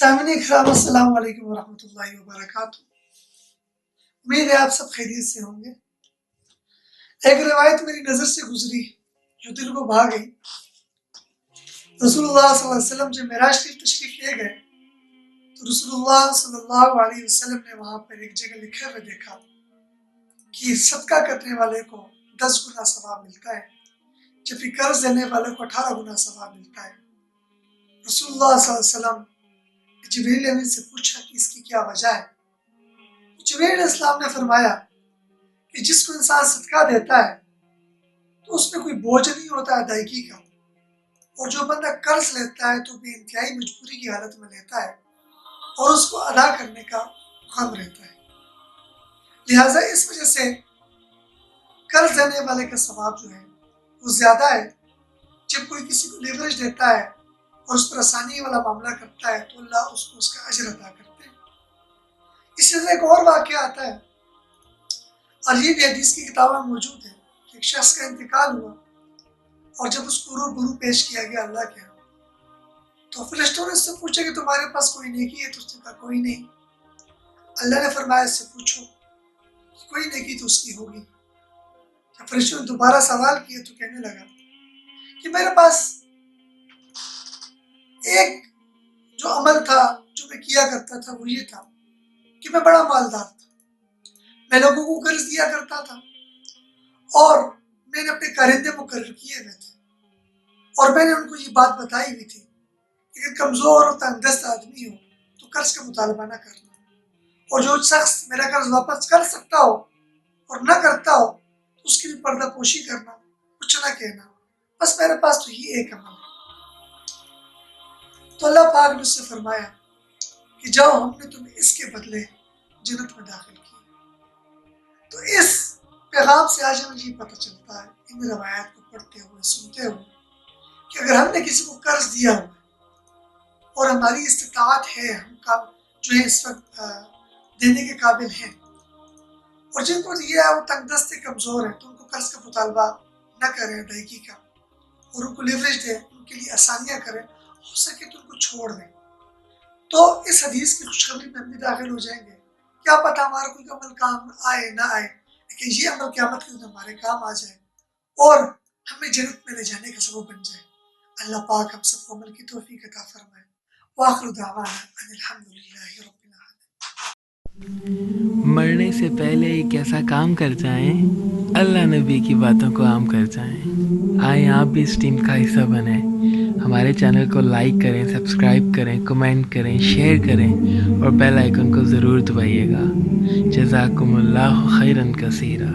سامعین اکرام السلام علیکم ورحمۃ اللہ وبرکاتہ۔ امید ہے آپ سب خیریت سے ہوں گے۔ ایک روایت میری نظر سے گزری جو دل کو بھا گئی۔ رسول اللہ صلی اللہ علیہ وسلم جب معراج شریف تشریف لے گئے تو رسول اللہ صلی اللہ علیہ وسلم نے وہاں پر ایک جگہ لکھے ہوئے دیکھا کہ صدقہ کرنے والے کو 10 گنا ثواب ملتا ہے، جبکہ قرض دینے والے کو 18 گنا ثواب ملتا ہے۔ رسول اللہ صلی اللہ علیہ وسلم جبریل امین سے پوچھا کہ اس کی کیا وجہ ہے؟ جبریل علیہ السلام نے فرمایا کہ جس کو انسان صدقہ دیتا ہے تو اس میں کوئی بوجھ نہیں ہوتا ادائیگی کا، اور جو بندہ قرض لیتا ہے تو بے انتہائی مجبوری کی حالت میں لیتا ہے اور اس کو ادا کرنے کا غم رہتا ہے۔ لہٰذا اس وجہ سے قرض دینے والے کا ثواب جو ہے وہ زیادہ ہے۔ جب کوئی کسی کو لیوریج دیتا ہے اور اس پر آسانی والا معاملہ کرتا ہے تو اللہ اس کو اس کا اجر عطا کرتے ہیں۔ اسی طرح ایک اور واقعہ آتا ہے اور یہ بھی حدیث کی کتاب میں موجود ہے کہ ایک شخص کا انتقال ہوا اور جب اس کو روبرو پیش کیا گیا اللہ کے ہاں تو فرشتوں نے اس سے پوچھا کہ تمہارے پاس کوئی نیکی ہے؟ تو اس نے کہا کوئی نہیں۔ اللہ نے فرمایا اس سے پوچھو کہ کوئی نیکی تو اس کی ہوگی۔ جب فرشتوں نے دوبارہ سوال کیا تو کہنے لگا کہ میرے پاس ایک جو عمل تھا جو میں کیا کرتا تھا وہ یہ تھا کہ میں بڑا مالدار تھا، میں لوگوں کو قرض دیا کرتا تھا اور میں نے اپنے کارندے مقرر کیے ہوئے تھے اور میں نے ان کو یہ بات بتائی ہوئی تھی کہ اگر کمزور اور تنگ دست آدمی ہو تو قرض کا مطالبہ نہ کرنا، اور جو شخص میرا قرض واپس کر سکتا ہو اور نہ کرتا ہو تو اس کی بھی پردہ پوشی کرنا، کچھ نہ کہنا۔ بس میرے پاس تو یہ ایک عمل ہے۔ تو اللہ پاک نے اس سے فرمایا کہ جاؤ ہم نے تمہیں اس کے بدلے جنت میں داخل کیا۔ تو اس پیغام سے آج ہمیں یہ پتہ چلتا ہے ان روایات کو پڑھتے ہوئے سنتے ہوئے کہ اگر ہم نے کسی کو قرض دیا ہوا اور ہماری استطاعت ہے، ہم جو ہے اس وقت دینے کے قابل ہیں، اور جن کو دیا ہے وہ تنگ دست کمزور ہیں تو ان کو قرض کا مطالبہ نہ کریں ادائیگی کا، اور ان کو لیوریج دیں، ان کے لیے آسانیاں کریں، ہو سکے تو ان کو چھوڑ دیں۔ تو اس حدیث کی خوشخبری میں ہم بھی داخل ہو جائیں گے۔ کیا پتہ ہمارا کوئی عمل کام آئے نہ آئے، لیکن یہ عمل قیامت کے دن ہمارے کام آ جائے اور ہمیں جنت میں لے جانے کا سبب بن جائے۔ اللہ پاک ہم سب کو عمل کی توفیق عطا فرمائے۔ وآخر دعوانا ان الحمدللہ رب العالمین۔ مرنے سے پہلے ایک ایسا کام کر جائیں، اللہ نبی کی باتوں کو عام کر جائیں۔ آئیں آپ بھی اس ٹیم کا حصہ بنیں، ہمارے چینل کو لائک کریں، سبسکرائب کریں، کمنٹ کریں، شیئر کریں اور بیل آئیکن کو ضرور دبائیے گا۔ جزاکم اللہ خیرا کثیرا۔